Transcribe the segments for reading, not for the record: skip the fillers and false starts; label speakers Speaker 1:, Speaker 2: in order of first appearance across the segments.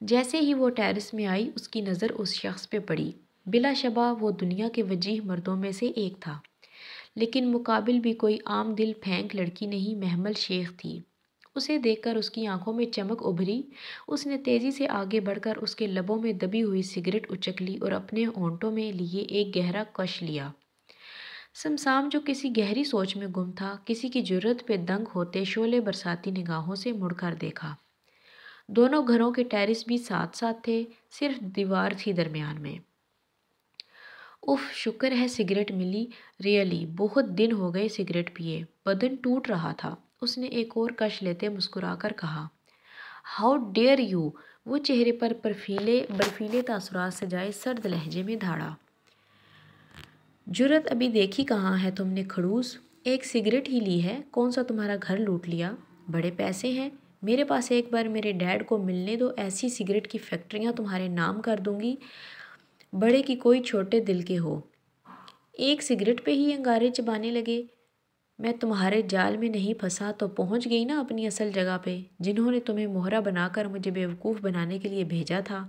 Speaker 1: جیسے ہی وہ ٹیرس میں آئی اس کی نظر اس شخص پہ پڑی۔ بلا شبہ وہ دنیا کے وجیح مردوں میں سے ایک تھا، لیکن مقابل بھی کوئی عام دل پھینک لڑکی نہیں، محمل شیخ تھی۔ اسے دیکھ کر اس کی آنکھوں میں چمک ابھری۔ اس نے تیزی سے آگے بڑھ کر اس کے لبوں میں دبی ہوئی سگریٹ اچک لی اور اپنے ہونٹوں میں لیے ایک گہرا کش لیا۔ سمسام جو کسی گہری سوچ میں گم تھا، کسی کی جرأت پہ دنگ ہوتے شعلے برساتی نگاہوں سے مڑ کر دیکھا۔ دونوں گھروں کے ٹیرس بھی ساتھ ساتھ تھے، صرف دیوار تھی درمیان میں۔ اف، شکر ہے سگریٹ ملی، ریئلی بہت دن ہو گئے سگریٹ پیے، بدن ٹوٹ رہا تھا۔ اس نے ایک اور کش لیتے مسکرا کر کہا۔ ہاؤ ڈیئر یو، وہ چہرے پر برفیلے تاثرات سجائے سرد لہجے میں دھاڑا۔ جرأت ابھی دیکھی کہاں ہے تم نے کھڑوس، ایک سگریٹ ہی لی ہے، کون سا تمہارا گھر لوٹ لیا؟ بڑے پیسے ہیں میرے پاس، ایک بار میرے ڈیڈ کو ملنے دو، ایسی سگریٹ کی فیکٹریاں تمہارے نام کر دوں گی، بڑے کی کوئی چھوٹے دل کے ہو۔ ایک سگریٹ پہ ہی انگارے چبانے لگے۔ میں تمہارے جال میں نہیں پھنسا تو پہنچ گئی نا اپنی اصل جگہ پہ، جنہوں نے تمہیں مہرہ بنا کر مجھے بیوقوف بنانے کے لیے بھیجا تھا،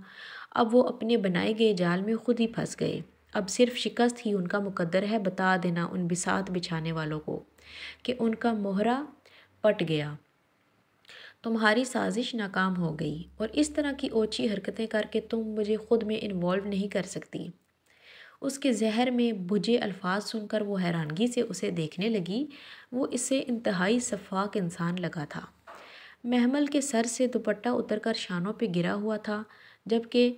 Speaker 1: اب وہ اپنے بنائے گئے جال میں خود ہی پھنس گئے۔ اب صرف شکست ہی ان کا مقدر ہے، بتا دینا ان بساط بچھانے والوں کو کہ ان کا مہرہ پٹ گیا، تمہاری سازش ناکام ہو گئی، اور اس طرح کی اوچھی حرکتیں کر کے تم مجھے خود میں انوالو نہیں کر سکتی۔ اس کے زہر میں بھجے الفاظ سن کر وہ حیرانگی سے اسے دیکھنے لگی۔ وہ اسے انتہائی شفاق انسان لگا تھا۔ محمل کے سر سے دوپٹہ اتر کر شانوں پہ گرا ہوا تھا، جبکہ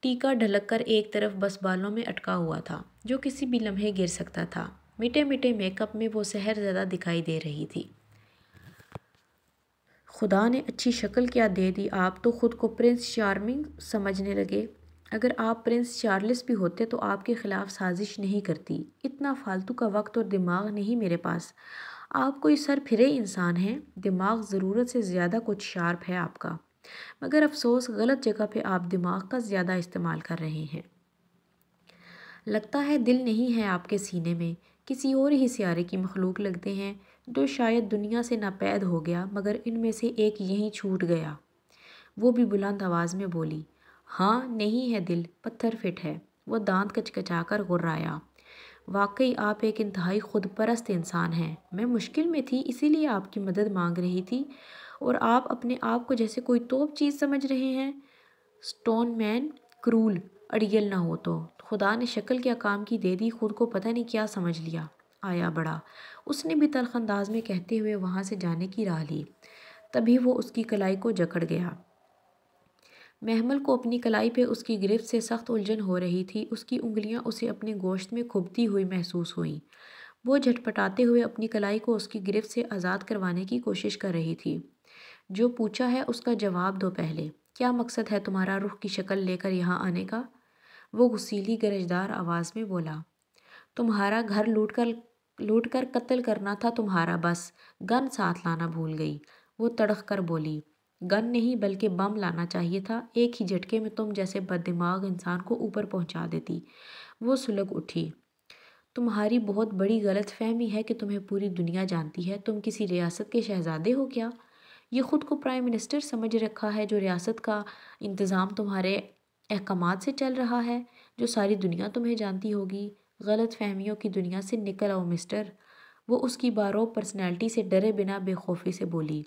Speaker 1: ٹیکا ڈھلک کر ایک طرف بس بالوں میں اٹکا ہوا تھا، جو کسی بھی لمحے گر سکتا تھا۔ میٹھے میٹھے میک اپ میں وہ سحر زدہ دکھائی دے رہی تھی۔ خدا نے اچھی شکل کیا دے دی، آپ تو خود کو پرنس چارمنگ سمجھنے لگے۔ اگر آپ پرنس چارلس بھی ہوتے تو آپ کے خلاف سازش نہیں کرتی، اتنا فالتو کا وقت اور دماغ نہیں میرے پاس۔ آپ کوئی سر پھرے انسان ہیں، دماغ ضرورت سے زیادہ کچھ شارپ ہے آپ کا، مگر افسوس غلط جگہ پہ آپ دماغ کا زیادہ استعمال کر رہے ہیں۔ لگتا ہے دل نہیں ہے آپ کے سینے میں، کسی اور ہی سیارے کی مخلوق لگتے ہیں، جو شاید دنیا سے ناپید ہو گیا، مگر ان میں سے ایک یہیں چھوٹ گیا۔ وہ بھی بلند آواز میں بولی۔ ہاں نہیں ہے دل، پتھر فٹ ہے۔ وہ دانت کچکچا کر غرایا۔ واقعی آپ ایک انتہائی خود پرست انسان ہیں، میں مشکل میں تھی اسی لیے آپ کی مدد مانگ رہی تھی، اور آپ اپنے آپ کو جیسے کوئی توپ چیز سمجھ رہے ہیں۔ سٹون مین، کرول، اڑیل نہ ہو تو خدا نے شکل کیا کام کی دے دی، خود کو پتہ نہیں کیا سمجھ لیا، آیا بڑا، اس نے بھی تلخ انداز میں کہتے ہوئے وہاں سے جانے کی راہ لی۔ تبھی وہ اس کی کلائی کو جکڑ گیا۔ محمل کو اپنی کلائی پہ اس کی گرفت سے سخت الجھن ہو رہی تھی، اس کی انگلیاں اسے اپنے گوشت میں کھبتی ہوئی محسوس ہوئیں۔ وہ جھٹپٹاتے ہوئے اپنی کلائی کو اس کی گرفت سے آزاد کروانے کی کوشش کر رہی تھی۔ جو پوچھا ہے اس کا جواب دو پہلے، کیا مقصد ہے تمہارا رخ کی شکل لے کر یہاں آنے کا؟ وہ غصیلی گرجدار آواز میں بولا۔ تمہارا گھر لوٹ کر قتل کرنا تھا تمہارا، بس گن ساتھ لانا بھول گئی، وہ تڑخ کر بولی۔ گن نہیں بلکہ بم لانا چاہیے تھا، ایک ہی جھٹکے میں تم جیسے بددماغ انسان کو اوپر پہنچا دیتی۔ وہ سلگ اٹھی۔ تمہاری بہت بڑی غلط فہمی ہے کہ تمہیں پوری دنیا جانتی ہے، تم کسی ریاست کے شہزادے ہو کیا؟ یہ خود کو پرائم منسٹر سمجھ رکھا ہے جو ریاست کا انتظام تمہارے احکامات سے چل رہا ہے، جو ساری دنیا تمہیں جانتی ہوگی۔ غلط فہمیوں کی دنیا سے نکل آؤ مسٹر، وہ اس کی بارو پرسنالٹی سے ڈرے بنا بے خوفی سے بولی۔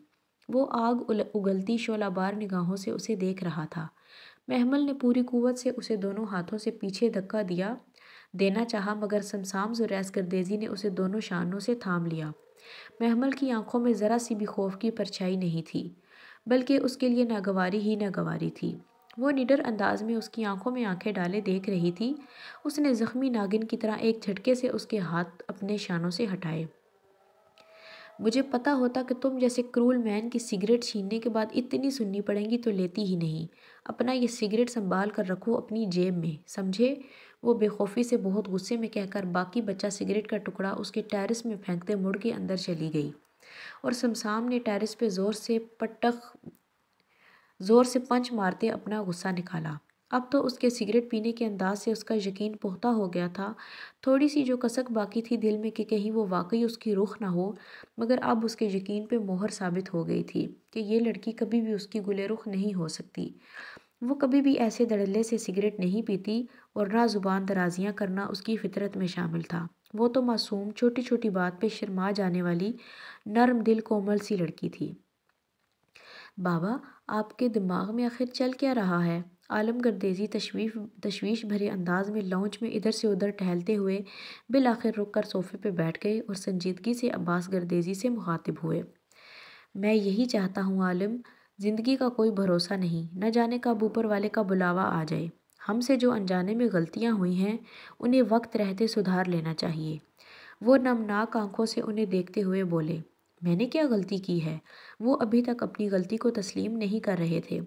Speaker 1: وہ آگ اگلتی شعلہ بار نگاہوں سے اسے دیکھ رہا تھا۔ محمل نے پوری قوت سے اسے دونوں ہاتھوں سے پیچھے دھکا دینا چاہا، مگر سمسام زریز گردیزی نے اسے دونوں شانوں سے تھام لیا۔ محمل کی آنکھوں میں ذرا سی بھی خوف کی پرچھائی نہیں تھی، بلکہ اس کے لیے ناگواری ہی ناگواری تھی۔ وہ نڈر انداز میں اس کی آنکھوں میں آنکھیں ڈالے دیکھ رہی تھی۔ اس نے زخمی ناگن کی طرح ایک جھٹکے سے اس کے ہاتھ اپنے شانوں سے ہٹائے۔ مجھے پتا ہوتا کہ تم جیسے کرول مین کی سگریٹ چھیننے کے بعد اتنی سننی پڑیں گی تو لیتی ہی نہیں۔ اپنا یہ سگریٹ سنبھال کر رکھو اپنی جیب میں، سمجھے؟ وہ بے خوفی سے بہت غصے میں کہہ کر باقی بچہ سگریٹ کا ٹکڑا اس کے ٹیرس میں پھینکتے مڑ کے اندر چلی گئی، اور سمسام نے ٹیرس پہ زور سے پنچ مارتے اپنا غصہ نکالا۔ اب تو اس کے سگریٹ پینے کے انداز سے اس کا یقین پختہ ہو گیا تھا۔ تھوڑی سی جو کسک باقی تھی دل میں کہ کہیں وہ واقعی اس کی رخ نہ ہو، مگر اب اس کے یقین پہ مہر ثابت ہو گئی تھی کہ یہ لڑکی کبھی بھی اس کی گل رخ نہیں ہو سکتی۔ وہ کبھی بھی ایسے دھڑلے سے سگریٹ نہیں پیتی اور نہ زبان درازیاں کرنا اس کی فطرت میں شامل تھا۔ وہ تو معصوم، چھوٹی چھوٹی بات پہ شرما جانے والی نرم دل کومل سی لڑکی تھی۔ بابا، آپ کے دماغ میں آخر چل کیا رہا ہے؟ عالم گردیزی تشویش بھرے انداز میں لاؤنج میں ادھر سے ادھر ٹہلتے ہوئے بالآخر رک کر صوفے پہ بیٹھ گئے اور سنجیدگی سے عباس گردیزی سے مخاطب ہوئے۔ میں یہی چاہتا ہوں عالم، زندگی کا کوئی بھروسہ نہیں، نہ جانے کب اوپر والے کا بلاوا آ جائے۔ ہم سے جو انجانے میں غلطیاں ہوئی ہیں انہیں وقت رہتے سدھار لینا چاہیے۔ وہ نمناک آنکھوں سے انہیں دیکھتے ہوئے بولے، میں نے کیا غلطی کی ہے؟ وہ ابھی تک اپنی غلطی کو تسلیم نہیں کر رہے تھے۔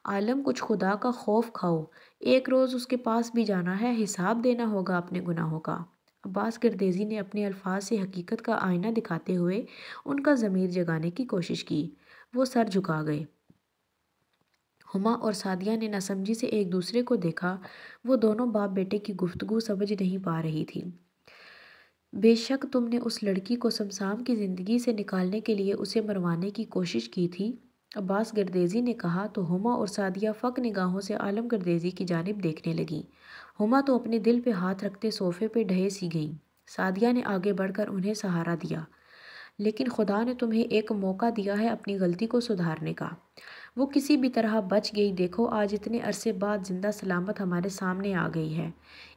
Speaker 1: عالم، کچھ خدا کا خوف کھاؤ، ایک روز اس کے پاس بھی جانا ہے، حساب دینا ہوگا اپنے گناہوں کا۔ عباس گردیزی نے اپنے الفاظ سے حقیقت کا آئینہ دکھاتے ہوئے ان کا ضمیر جگانے کی کوشش کی۔ وہ سر جھکا گئے۔ ہما اور سعدیہ نے ناسمجھی سے ایک دوسرے کو دیکھا۔ وہ دونوں باپ بیٹے کی گفتگو سمجھ نہیں پا رہی تھی۔ بے شک تم نے اس لڑکی کو سمسام کی زندگی سے نکالنے کے لیے اسے مروانے کی کوشش کی تھی، عباس گردیزی نے کہا تو ہما اور سعدیہ فک نگاہوں سے عالم گردیزی کی جانب دیکھنے لگیں۔ ہما تو اپنے دل پہ ہاتھ رکھتے صوفے پہ ڈھہے سی گئیں۔ سعدیہ نے آگے بڑھ کر انہیں سہارا دیا۔ لیکن خدا نے تمہیں ایک موقع دیا ہے اپنی غلطی کو سدھارنے کا۔ وہ کسی بھی طرح بچ گئی، دیکھو آج اتنے عرصے بعد زندہ سلامت ہمارے سامنے آ گئی ہے۔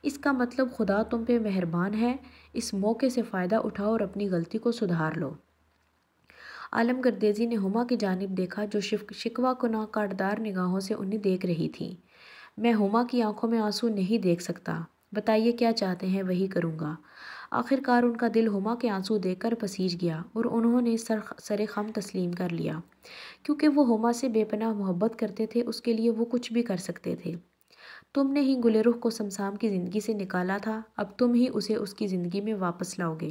Speaker 1: اس کا مطلب خدا تم پہ مہربان ہے۔ اس موقع سے فائدہ اٹھاؤ اور اپنی غلطی کو سدھار لو۔ عالم گردیزی نے ہما کی جانب دیکھا جو شکوہ کناں کاٹدار نگاہوں سے انہیں دیکھ رہی تھی۔ میں ہما کی آنکھوں میں آنسو نہیں دیکھ سکتا، بتائیے کیا چاہتے ہیں وہی کروں گا۔ آخرکار ان کا دل ہما کے آنسو دیکھ کر پسیج گیا اور انہوں نے سر خم تسلیم کر لیا۔ کیونکہ وہ ہما سے بے پناہ محبت کرتے تھے، اس کے لیے وہ کچھ بھی کر سکتے تھے۔ تم نے ہی گل رخ کو سمسام کی زندگی سے نکالا تھا، اب تم ہی اسے اس کی زندگی میں واپس لاؤ گے۔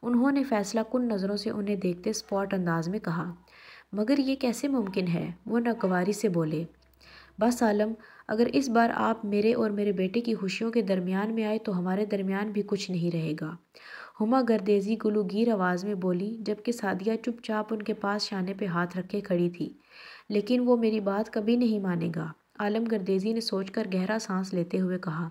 Speaker 1: انہوں نے فیصلہ کن نظروں سے انہیں دیکھتے سپاٹ انداز میں کہا۔ مگر یہ کیسے ممکن ہے؟ وہ ناگواری سے بولے۔ بس عالم، اگر اس بار آپ میرے اور میرے بیٹے کی خوشیوں کے درمیان میں آئے تو ہمارے درمیان بھی کچھ نہیں رہے گا۔ ہما گردیزی گلوگیر آواز میں بولی، جبکہ سعدیہ چپ چاپ ان کے پاس شانے پہ ہاتھ رکھے کھڑی تھی۔ لیکن وہ میری بات کبھی نہیں مانے گا، عالم گردیزی نے سوچ کر گہرا سانس لیتے ہوئے کہا۔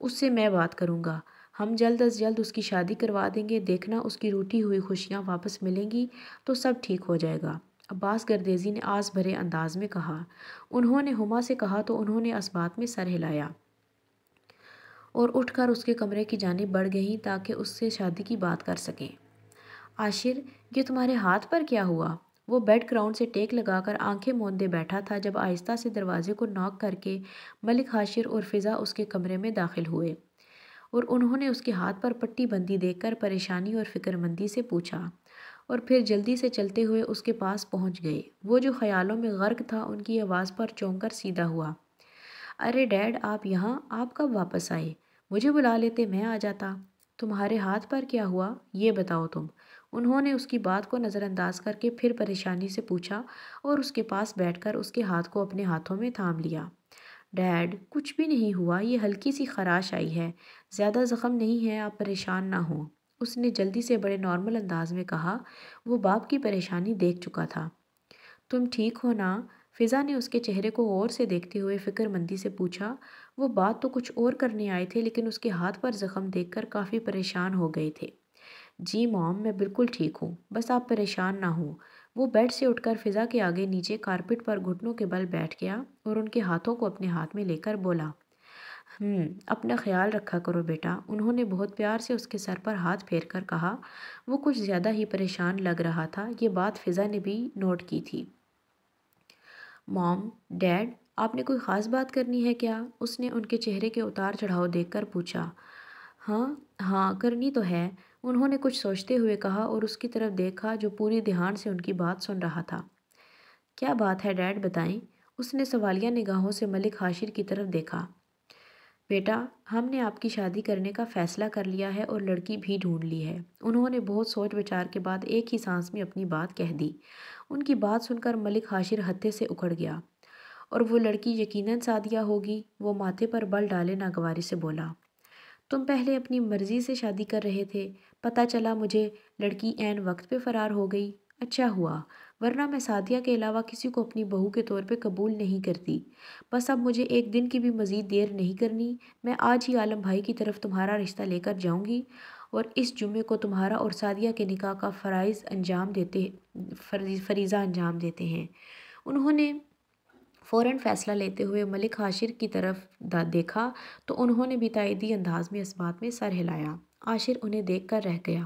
Speaker 1: اس سے میں بات کروں گا، ہم جلد از جلد اس کی شادی کروا دیں گے، دیکھنا اس کی روٹھی ہوئی خوشیاں واپس ملیں گی تو سب ٹھیک ہو جائے گا، عباس گردیزی نے آس بھرے انداز میں کہا۔ انہوں نے ہما سے کہا تو انہوں نے اس بات میں سر ہلایا اور اٹھ کر اس کے کمرے کی جانب بڑھ گئیں تاکہ اس سے شادی کی بات کر سکیں۔ عاشر، یہ تمہارے ہاتھ پر کیا ہوا؟ وہ بیڈ گراؤنڈ سے ٹیک لگا کر آنکھیں موندے بیٹھا تھا جب آہستہ سے دروازے کو ناک کر کے ملک حاشر اور فضا اس کے کمرے میں داخل ہوئے اور انہوں نے اس کے ہاتھ پر پٹی بندی دیکھ کر پریشانی اور فکر مندی سے پوچھا اور پھر جلدی سے چلتے ہوئے اس کے پاس پہنچ گئے۔ وہ جو خیالوں میں غرق تھا ان کی آواز پر چونک کر سیدھا ہوا۔ ارے ڈیڈ، آپ یہاں؟ آپ کب واپس آئے؟ مجھے بلا لیتے، میں آ جاتا۔ تمہارے ہاتھ پر کیا ہوا یہ بتاؤ تم۔ انہوں نے اس کی بات کو نظر انداز کر کے پھر پریشانی سے پوچھا اور اس کے پاس بیٹھ کر اس کے ہاتھ کو اپنے ہاتھوں میں تھام لیا۔ ڈیڈ، کچھ بھی نہیں ہوا، یہ ہلکی سی خراش آئی ہے، زیادہ زخم نہیں ہے، آپ پریشان نہ ہوں، اس نے جلدی سے بڑے نارمل انداز میں کہا۔ وہ باپ کی پریشانی دیکھ چکا تھا۔ تم ٹھیک ہو نا؟ فضا نے اس کے چہرے کو غور سے دیکھتے ہوئے فکر مندی سے پوچھا۔ وہ بات تو کچھ اور کرنے آئے تھے لیکن اس کے ہاتھ پر زخم دیکھ کر کافی پریشان ہو گئے تھے۔ جی موم، میں بالکل ٹھیک ہوں، بس آپ پریشان نہ ہوں۔ وہ بیڈ سے اٹھ کر فضا کے آگے نیچے کارپٹ پر گھٹنوں کے بل بیٹھ گیا اور ان کے ہاتھوں کو اپنے ہاتھ میں لے کر بولا۔ اپنا خیال رکھا کرو بیٹا، انہوں نے بہت پیار سے اس کے سر پر ہاتھ پھیر کر کہا۔ وہ کچھ زیادہ ہی پریشان لگ رہا تھا، یہ بات فضا نے بھی نوٹ کی تھی۔ موم، ڈیڈ، آپ نے کوئی خاص بات کرنی ہے کیا؟ اس نے ان کے چہرے کے اتار چڑھاؤ دیکھ کر پوچھا۔ ہاں کرنی تو ہے، انہوں نے کچھ سوچتے ہوئے کہا اور اس کی طرف دیکھا جو پوری دھیان سے ان کی بات سن رہا تھا۔ کیا بات ہے ڈیڈ، بتائیں؟ اس نے سوالیہ نگاہوں سے ملک حاشر کی طرف دیکھا۔ بیٹا، ہم نے آپ کی شادی کرنے کا فیصلہ کر لیا ہے اور لڑکی بھی ڈھونڈ لی ہے۔ انہوں نے بہت سوچ بچار کے بعد ایک ہی سانس میں اپنی بات کہہ دی۔ ان کی بات سن کر ملک حاشر ہتھے سے اکھڑ گیا۔ اور وہ لڑکی یقیناً سعدیہ ہوگی، وہ ماتھے پر بل ڈالے ناگواری سے بولا۔ تم پہلے اپنی مرضی سے شادی کر رہے تھے، پتہ چلا مجھے لڑکی عین وقت پہ فرار ہو گئی، اچھا ہوا، ورنہ میں سعدیہ کے علاوہ کسی کو اپنی بہو کے طور پہ قبول نہیں کرتی۔ بس اب مجھے ایک دن کی بھی مزید دیر نہیں کرنی، میں آج ہی عالم بھائی کی طرف تمہارا رشتہ لے کر جاؤں گی اور اس جمعے کو تمہارا اور سعدیہ کے نکاح کا فریضہ انجام دیتے ہیں۔ انہوں نے فوراً فیصلہ لیتے ہوئے ملک عاشر کی طرف دیکھا تو انہوں نے بھی تائیدی انداز میں اس بات میں سر ہلایا۔ عاشر انہیں دیکھ کر رہ گیا۔